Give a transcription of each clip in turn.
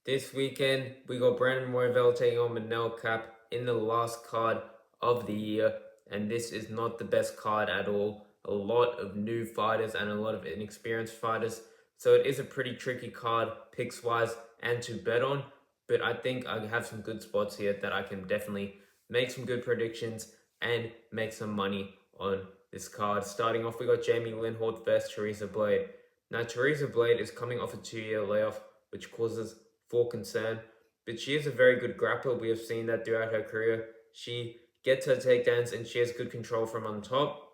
This weekend, we got Brandon Royvall taking on Kape in the last card of the year, and this is not the best card at all. A lot of new fighters and a lot of inexperienced fighters, so it is a pretty tricky card picks wise and to bet on. But I think I have some good spots here that I can definitely make some good predictions and make some money on this card. Starting off, we got Jamie Linhart versus Teresa Blade. Now, Teresa Blade is coming off a 2-year layoff, which causes for concern. But she is a very good grappler. We have seen that throughout her career. She gets her takedowns and she has good control from on top.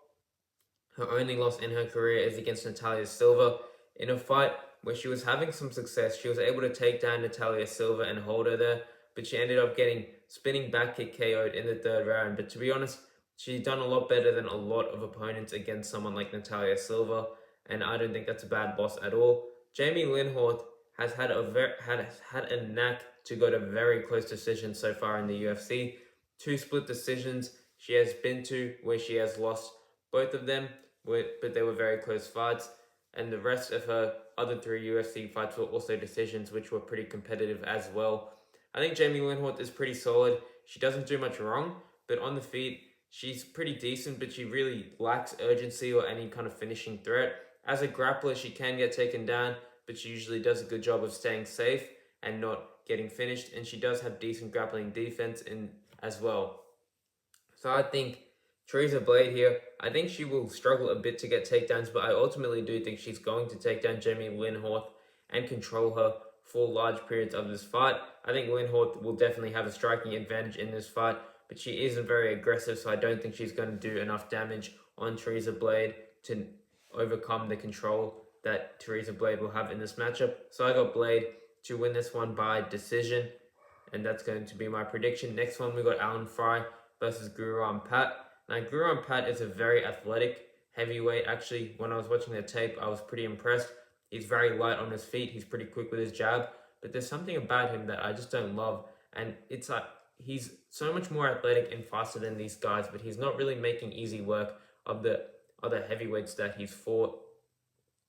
Her only loss in her career is against Natalia Silva in a fight where she was having some success. She was able to take down Natalia Silva and hold her there, but she ended up getting spinning back kick KO'd in the third round. But to be honest, she's done a lot better than a lot of opponents against someone like Natalia Silva, and I don't think that's a bad loss at all. Jamie Linhart has had a knack to go to very close decisions so far in the UFC. 2 split decisions she has been to where she has lost both of them, but they were very close fights. And the rest of her other 3 UFC fights were also decisions, which were pretty competitive as well. I think Jamie Linhart is pretty solid. She doesn't do much wrong, but on the feet, she's pretty decent, but she really lacks urgency or any kind of finishing threat. As a grappler, she can get taken down, but she usually does a good job of staying safe and not getting finished. And she does have decent grappling defense in as well. So I think Teresa Blade here, I think she will struggle a bit to get takedowns, but I ultimately do think she's going to take down Jamie Linhart and control her for large periods of this fight. I think Linhart will definitely have a striking advantage in this fight, but she isn't very aggressive, so I don't think she's going to do enough damage on Teresa Blade to overcome the control that Teresa Blade will have in this matchup. So I got Blade to win this one by decision, and that's going to be my prediction. Next one, we got Alan Fry versus Guram Pat. Now, Guram Pat is a very athletic heavyweight. Actually, when I was watching the tape, I was pretty impressed. He's very light on his feet. He's pretty quick with his jab, but there's something about him that I just don't love. And it's like he's so much more athletic and faster than these guys, but he's not really making easy work of the other heavyweights that he's fought.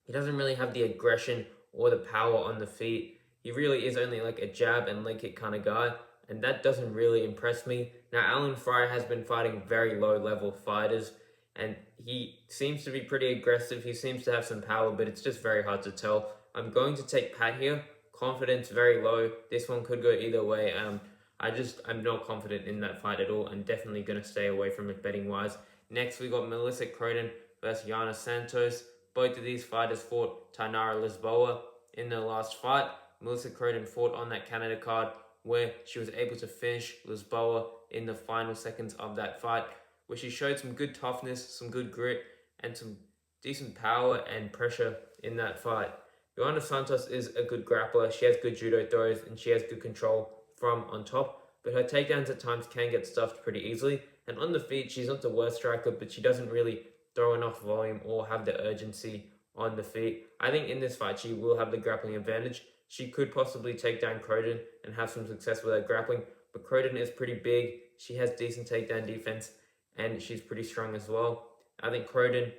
He doesn't really have the aggression or the power on the feet. He really is only like a jab and leg kick kind of guy, and that doesn't really impress me. Now, Alan Fry has been fighting very low level fighters, and he seems to be pretty aggressive. He seems to have some power, but it's just very hard to tell. I'm going to take Pat here. Confidence very low. This one could go either way. I'm not confident in that fight at all, and definitely going to stay away from it betting wise. Next, we got Melissa Croden versus Yana Santos. Both of these fighters fought Tainara Lisboa in their last fight. Melissa Croden fought on that Canada card where she was able to finish Lisboa in the final seconds of that fight, where she showed some good toughness, some good grit, and some decent power and pressure in that fight. Joanna Santos is a good grappler. She has good judo throws and she has good control from on top, but her takedowns at times can get stuffed pretty easily. And on the feet, she's not the worst striker, but she doesn't really throw enough volume or have the urgency on the feet. I think in this fight, she will have the grappling advantage. She could possibly take down Croden and have some success with her grappling, but Croden is pretty big. She has decent takedown defense, and she's pretty strong as well. I think Croden,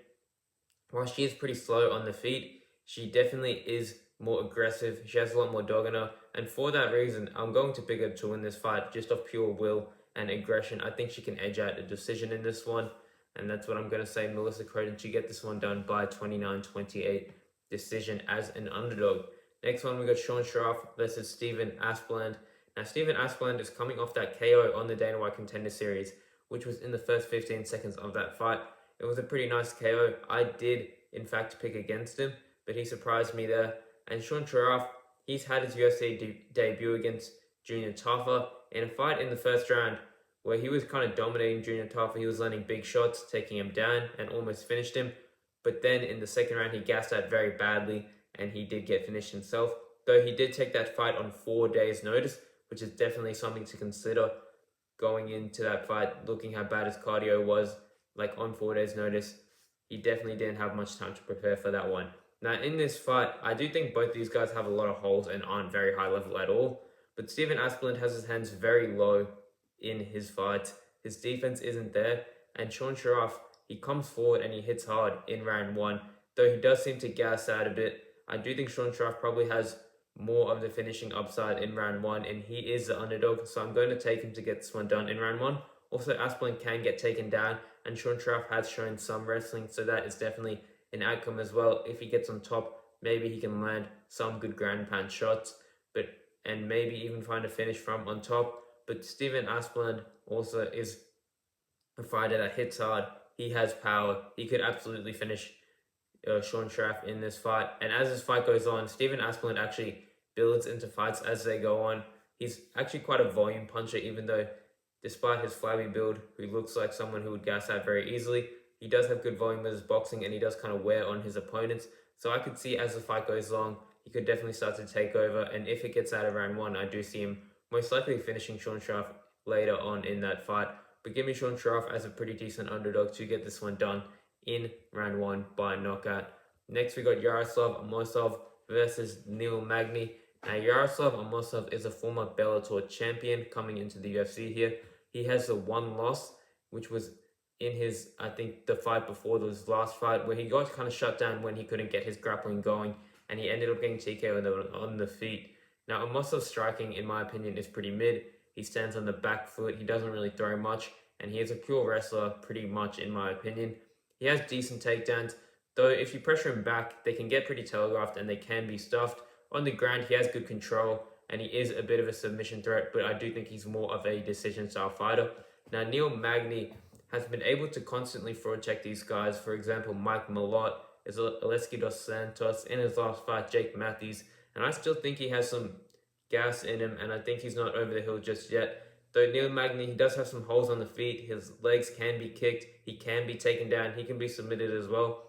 while she is pretty slow on the feet, she definitely is more aggressive. She has a lot more dog in her, and for that reason, I'm going to pick her to win this fight just off pure will and aggression. I think she can edge out a decision in this one, and that's what I'm going to say. Melissa Croden to get this one done by 29-28 decision as an underdog. Next one, we got Sean Sharaf versus Stephen Aspland. Now, Stephen Aspland is coming off that KO on the Dana White Contender Series, which was in the first 15 seconds of that fight. It was a pretty nice KO. I did, in fact, pick against him, but he surprised me there. And Sean Sharaf, he's had his UFC debut against Junior Tafa in a fight in the first round where he was kind of dominating Junior Tafa. He was landing big shots, taking him down, and almost finished him. But then in the second round, he gassed out very badly, and he did get finished himself. Though he did take that fight on 4 days' notice, which is definitely something to consider going into that fight, looking how bad his cardio was, like on 4 days' notice. He definitely didn't have much time to prepare for that one. Now, in this fight, I do think both these guys have a lot of holes and aren't very high level at all. But Stephen Aspland has his hands very low in his fight. His defense isn't there. And Sean Sharaf, he comes forward and he hits hard in round one. Though he does seem to gas out a bit, I do think Sean Sharaf probably has more of the finishing upside in round one, and he is the underdog, so I'm going to take him to get this one done in round one. Also, Aspinall can get taken down, and Sean Sharaf has shown some wrestling, so that is definitely an outcome as well. If he gets on top, maybe he can land some good ground and pound shots, and maybe even find a finish from on top. But Steven Aspinall also is a fighter that hits hard. He has power. He could absolutely finish Sean Sharaf in this fight. And as this fight goes on, Steven Aspinall actually builds into fights as they go on. He's actually quite a volume puncher, even though despite his flabby build, who looks like someone who would gas out very easily, he does have good volume with his boxing and he does kind of wear on his opponents. So I could see as the fight goes along, he could definitely start to take over. And if it gets out of round one, I do see him most likely finishing Sean Sharaf later on in that fight. But give me Sean Sharaf as a pretty decent underdog to get this one done in round one by knockout. Next, we got Yaroslav Amosov versus Neil Magny. Now, Yaroslav Amosov is a former Bellator champion coming into the UFC here. He has the one loss, which was in his, I think, the fight before his last fight, where he got kind of shut down when he couldn't get his grappling going, and he ended up getting TKO on the feet. Now, Amosov's striking, in my opinion, is pretty mid. He stands on the back foot. He doesn't really throw much, and he is a pure wrestler, pretty much, in my opinion. He has decent takedowns, though if you pressure him back, they can get pretty telegraphed and they can be stuffed. On the ground, he has good control, and he is a bit of a submission threat, but I do think he's more of a decision-style fighter. Now, Neil Magny has been able to constantly fraud check these guys. For example, Mike Malott, Aleski dos Santos, in his last fight, Jake Matthews, and I still think he has some gas in him, and I think he's not over the hill just yet. Though Neil Magny, he does have some holes on the feet. His legs can be kicked. He can be taken down. He can be submitted as well.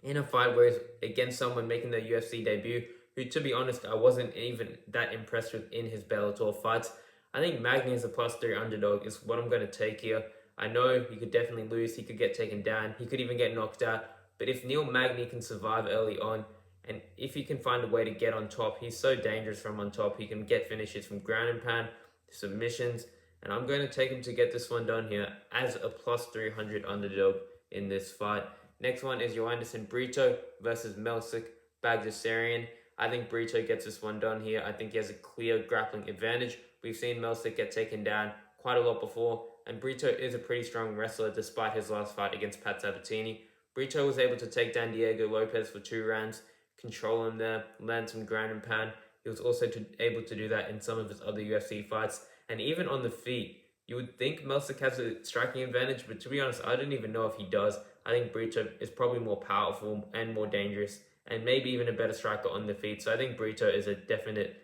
In a fight where he's against someone making their UFC debut, who, to be honest, I wasn't even that impressed with in his Bellator fights. I think Magny is a +3 underdog is what I'm going to take here. I know he could definitely lose. He could get taken down. He could even get knocked out. But if Neil Magny can survive early on, and if he can find a way to get on top, he's so dangerous from on top. He can get finishes from ground and pound, submissions, and I'm going to take him to get this one done here as a +300 underdog in this fight. Next one is Joanderson Brito versus Melsik Bagdasarian. I think Brito gets this one done here. I think he has a clear grappling advantage. We've seen Melsik get taken down quite a lot before, and Brito is a pretty strong wrestler despite his last fight against Pat Sabatini. Brito was able to take down Diego Lopez for 2 rounds, control him there, land some ground and pound. He was also able to do that in some of his other UFC fights. And even on the feet, you would think Melsik has a striking advantage, but to be honest, I don't even know if he does. I think Brito is probably more powerful and more dangerous, and maybe even a better striker on the feet. So I think Brito is a definite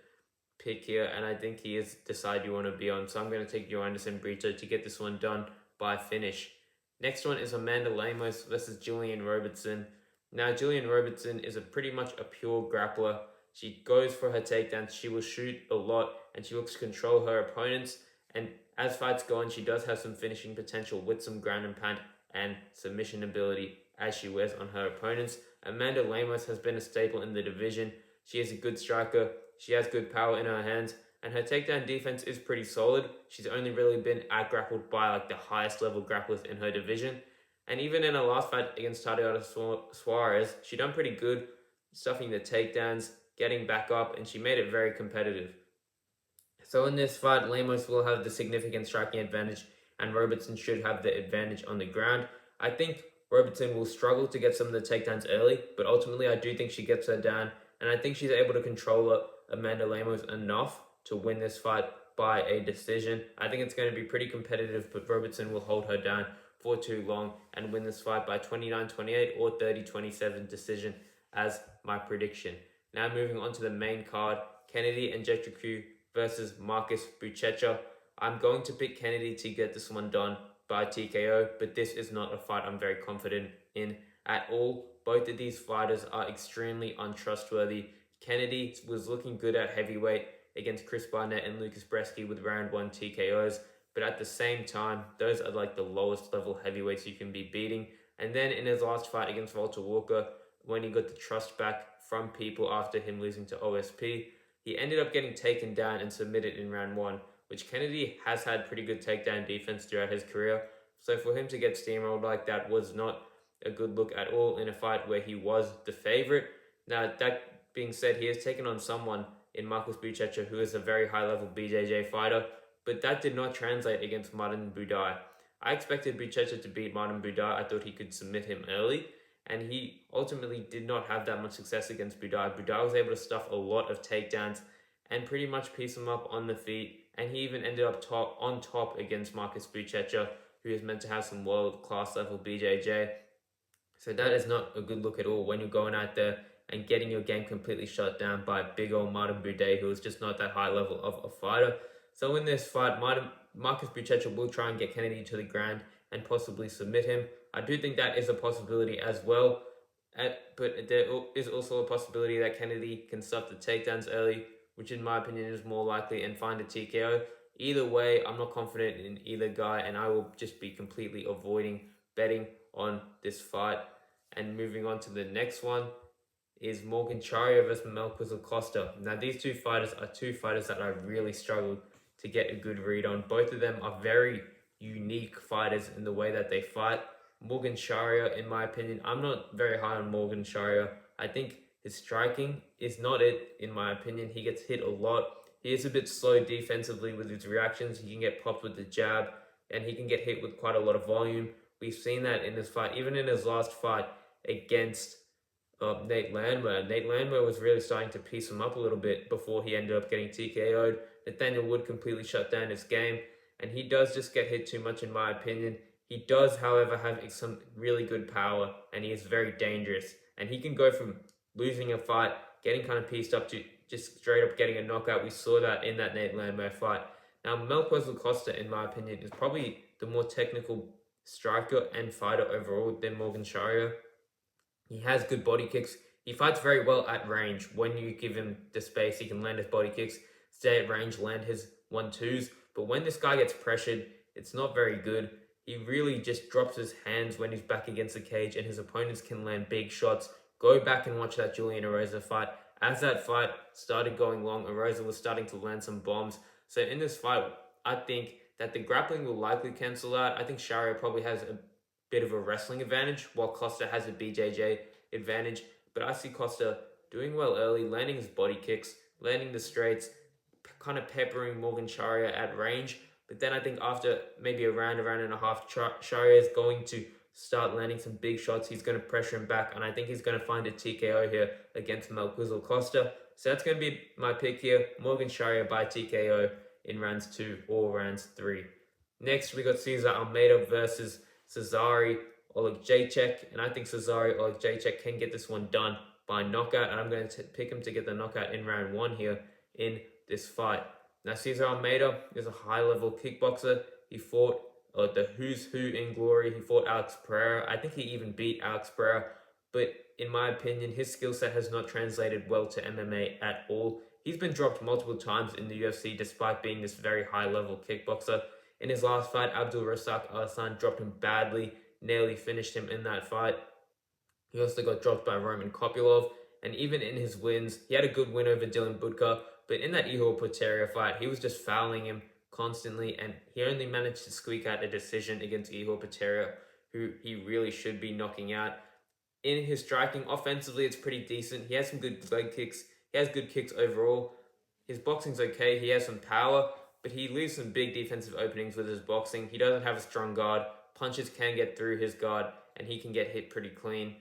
pick here, and I think he is the side you want to be on. So I'm going to take Joanderson Brito to get this one done by finish. Next one is Amanda Lemos versus Jillian Robertson. Now, Jillian Robertson is pretty much a pure grappler. She goes for her takedowns, she will shoot a lot, and she looks to control her opponents. And as fights go on, she does have some finishing potential with some ground and pound and submission ability as she wears on her opponents. Amanda Lemos has been a staple in the division. She is a good striker, she has good power in her hands, and her takedown defense is pretty solid. She's only really been out-grappled by like the highest level grapplers in her division. And even in her last fight against Tatiana Suarez, she done pretty good stuffing the takedowns, getting back up, and she made it very competitive. So in this fight, Lemos will have the significant striking advantage, and Robertson should have the advantage on the ground. I think Robertson will struggle to get some of the takedowns early, but ultimately I do think she gets her down, and I think she's able to control Amanda Lemos enough to win this fight by a decision. I think it's going to be pretty competitive, but Robertson will hold her down for too long and win this fight by 29-28 or 30-27 decision as my prediction. Now moving on to the main card, Kennedy Nzechukwu versus Marcus Buchecha. I'm going to pick Kennedy to get this one done by TKO, but this is not a fight I'm very confident in at all. Both of these fighters are extremely untrustworthy. Kennedy was looking good at heavyweight against Chris Barnett and Lucas Bresky with round 1 TKOs, but at the same time, those are like the lowest level heavyweights you can be beating. And then in his last fight against Walter Walker, when he got the trust back from people after him losing to OSP, he ended up getting taken down and submitted in round 1, which Kennedy has had pretty good takedown defense throughout his career. So for him to get steamrolled like that was not a good look at all in a fight where he was the favorite. Now, that being said, he has taken on someone in Marcus Buchecha who is a very high-level BJJ fighter, but that did not translate against Martin Buday. I expected Buchecha to beat Martin Buday. I thought he could submit him early, and he ultimately did not have that much success against Buday. Buday was able to stuff a lot of takedowns and pretty much piece him up on the feet, and he even ended up on top against Marcus Buchecha, who is meant to have some world-class level BJJ. So that is not a good look at all when you're going out there and getting your game completely shut down by big old Martin Buday, who is just not that high level of a fighter. So in this fight, Marcus Buchecha will try and get Kennedy to the ground and possibly submit him. I do think that is a possibility as well. But there is also a possibility that Kennedy can stuff the takedowns early, which in my opinion is more likely, and find a TKO. Either way, I'm not confident in either guy, and I will just be completely avoiding betting on this fight. And moving on to the next one is Morgan Charrier versus Melquiz Acosta. Now, these two fighters are two fighters that I really struggled to get a good read on. Both of them are very unique fighters in the way that they fight. Morgan Charrier, in my opinion, I'm not very high on Morgan Charrier. I think his striking is not it, in my opinion. He gets hit a lot. He is a bit slow defensively with his reactions. He can get popped with the jab, and he can get hit with quite a lot of volume. We've seen that in this fight, even in his last fight against Nate Landwehr. Nate Landwehr was really starting to piece him up a little bit before he ended up getting TKO'd. Nathaniel Wood completely shut down his game, and he does just get hit too much, in my opinion. He does, however, have some really good power, and he is very dangerous. And he can go from losing a fight, getting kind of pieced up, to just straight up getting a knockout. We saw that in that Nate Landwehr fight. Now, Melquiz Acosta, in my opinion, is probably the more technical striker and fighter overall than Morgan Charrier. He has good body kicks. He fights very well at range. When you give him the space, he can land his body kicks, stay at range, land his 1-2s. But when this guy gets pressured, it's not very good. He really just drops his hands when he's back against the cage, and his opponents can land big shots. Go back and watch that Julian Erosa fight. As that fight started going long, Erosa was starting to land some bombs. So in this fight, I think that the grappling will likely cancel out. I think Charrier probably has a bit of a wrestling advantage, while Costa has a BJJ advantage. But I see Costa doing well early, landing his body kicks, landing the straights, kind of peppering Morgan Charrier at range. But then I think after maybe a round and a half, Charrier is going to start landing some big shots. He's going to pressure him back, and I think he's going to find a TKO here against Melquiz Acosta. So that's going to be my pick here, Morgan Charrier by TKO in rounds 2 or rounds 3. Next, we got Cesar Almeida versus Cezary Oleksiejczuk, and I think Cezary Oleksiejczuk can get this one done by knockout, and I'm going to pick him to get the knockout in round 1 here in this fight. Now, Cesar Almeida is a high-level kickboxer. He fought the who's who in glory. He fought Alex Pereira. I think he even beat Alex Pereira, but in my opinion, his skill set has not translated well to MMA at all. He's been dropped multiple times in the UFC despite being this very high-level kickboxer. In his last fight, Abdul Razak Al-Hassan dropped him badly, nearly finished him in that fight. He also got dropped by Roman Kopylov, and even in his wins, he had a good win over Dylan Budka, but in that Ihor Potieria fight, he was just fouling him constantly, and he only managed to squeak out a decision against Ihor Potieria, who he really should be knocking out. In his striking, offensively, it's pretty decent. He has some good leg kicks. He has good kicks overall. His boxing's okay. He has some power, but he leaves some big defensive openings with his boxing. He doesn't have a strong guard. Punches can get through his guard, and he can get hit pretty clean.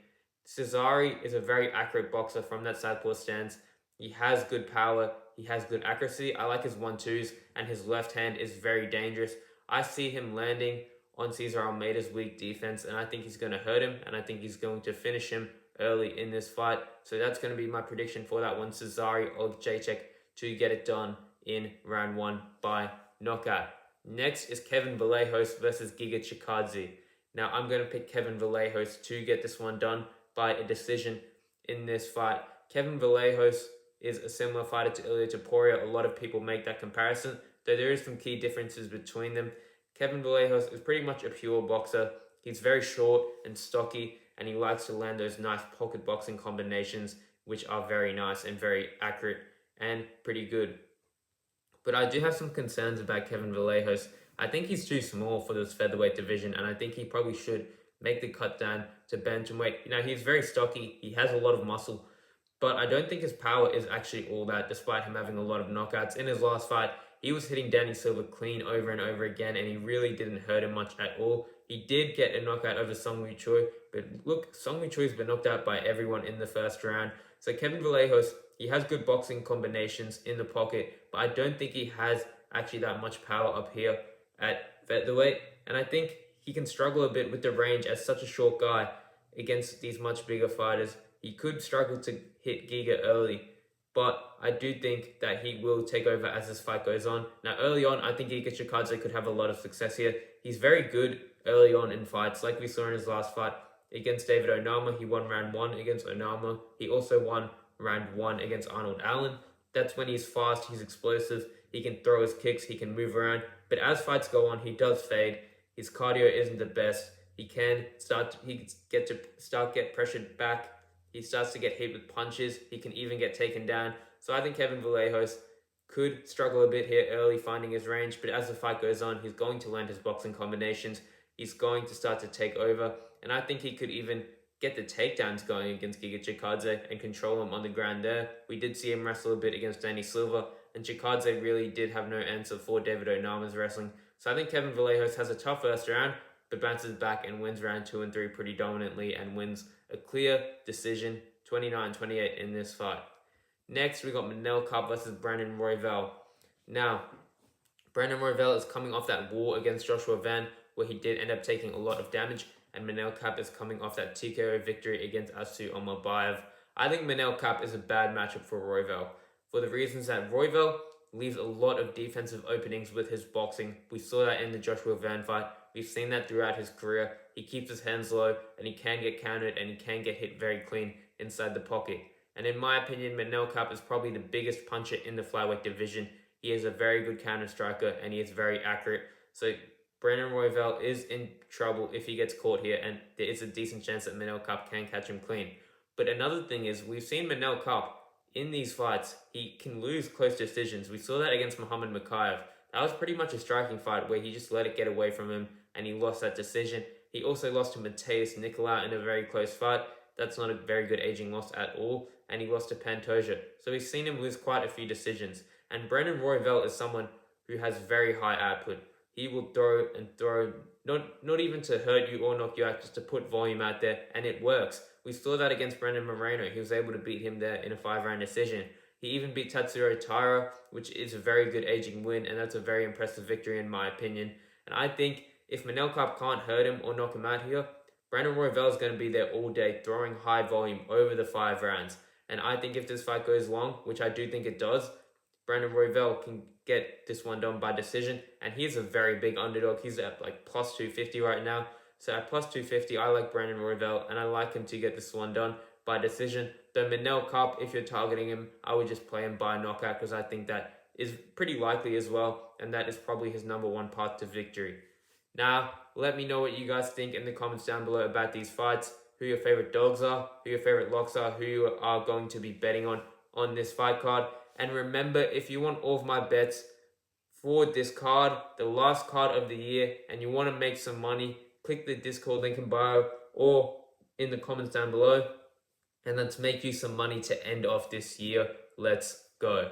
Cezary is a very accurate boxer from that southpaw stance. He has good power. He has good accuracy. I like his 1-2s, and his left hand is very dangerous. I see him landing on Cesar Almeida's weak defense, and I think he's going to hurt him, and I think he's going to finish him early in this fight. So that's going to be my prediction for that one, Cezary Oleksiejczuk to get it done in round 1 by knockout. Next is Kevin Vallejos versus Giga Chikadze. Now, I'm going to pick Kevin Vallejos to get this one done by a decision in this fight. Kevin Vallejos is a similar fighter to Ilia Topuria. A lot of people make that comparison, though there is some key differences between them. Kevin Vallejos is pretty much a pure boxer. He's very short and stocky, and he likes to land those nice pocket boxing combinations, which are very nice and very accurate and pretty good. But I do have some concerns about Kevin Vallejos. I think he's too small for this featherweight division, and I think he probably should make the cut down to bantamweight. You know, he's very stocky. He has a lot of muscle, but I don't think his power is actually all that, despite him having a lot of knockouts. In his last fight, he was hitting Danny Silva clean over and over again, and he really didn't hurt him much at all. He did get a knockout over Sung Woo Choi, but look, Sung Woo Choi's been knocked out by everyone in the first round. So Kevin Vallejos, he has good boxing combinations in the pocket, but I don't think he has actually that much power up here at featherweight. And I think he can struggle a bit with the range as such a short guy against these much bigger fighters. He could struggle to hit Giga early, but I do think that he will take over as this fight goes on. Now, early on, I think Giga Chikadze could have a lot of success here. He's very good early on in fights, like we saw in his last fight against David Onama. He won round 1 against Onama. He also won round 1 against Arnold Allen. That's when he's fast, he's explosive, he can throw his kicks, he can move around. But as fights go on, he does fade. His cardio isn't the best. He can get pressured back. He starts to get hit with punches. He can even get taken down. So I think Kevin Vallejos could struggle a bit here early, finding his range. But as the fight goes on, he's going to learn his boxing combinations. He's going to start to take over. And I think he could even get the takedowns going against Giga Chikadze and control him on the ground there. We did see him wrestle a bit against Danny Silva, and Chikadze really did have no answer for David Onama's wrestling. So I think Kevin Vallejos has a tough first round, but bounces back and wins round 2 and 3 pretty dominantly and wins a clear decision, 29-28 in this fight. Next, we got Manel Kape versus Brandon Royvall. Now, Brandon Royvall is coming off that war against Joshua Van, where he did end up taking a lot of damage, and Manel Kape is coming off that TKO victory against Asu Omarbayev. I think Manel Kape is a bad matchup for Royvall, for the reasons that Royvall leaves a lot of defensive openings with his boxing. We saw that in the Joshua Van fight. We've seen that throughout his career. He keeps his hands low, and he can get countered, and he can get hit very clean inside the pocket. And in my opinion, Manel Kape is probably the biggest puncher in the flyweight division. He is a very good counter striker, and he is very accurate. So Brandon Royvall is in trouble if he gets caught here, and there is a decent chance that Manel Kape can catch him clean. But another thing is, we've seen Manel Kape in these fights, he can lose close decisions. We saw that against Muhammad Makayev. That was pretty much a striking fight where he just let it get away from him and he lost that decision. He also lost to Mateus Nicolau in a very close fight. That's not a very good aging loss at all. And he lost to Pantoja. So we've seen him lose quite a few decisions. And Brandon Royvall is someone who has very high output. He will throw and throw, not even to hurt you or knock you out, just to put volume out there, and it works. We saw that against Brandon Moreno. He was able to beat him there in a 5-round decision. He even beat Tatsuro Taira, which is a very good aging win, and that's a very impressive victory in my opinion. And I think if Manel Kape can't hurt him or knock him out here, Brandon Royvall is going to be there all day, throwing high volume over the 5 rounds. And I think if this fight goes long, which I do think it does, Brandon Royvall can get this one done by decision. And he's a very big underdog. He's at like plus 250 right now. So at plus 250, I like Brandon Royvall, and I like him to get this one done by decision. Though Manel Kape, if you're targeting him, I would just play him by knockout, because I think that is pretty likely as well, and that is probably his number 1 path to victory. Now, let me know what you guys think in the comments down below about these fights, who your favorite dogs are, who your favorite locks are, who you are going to be betting on this fight card. And remember, if you want all of my bets for this card, the last card of the year, and you want to make some money, click the Discord link in bio or in the comments down below, and let's make you some money to end off this year. Let's go.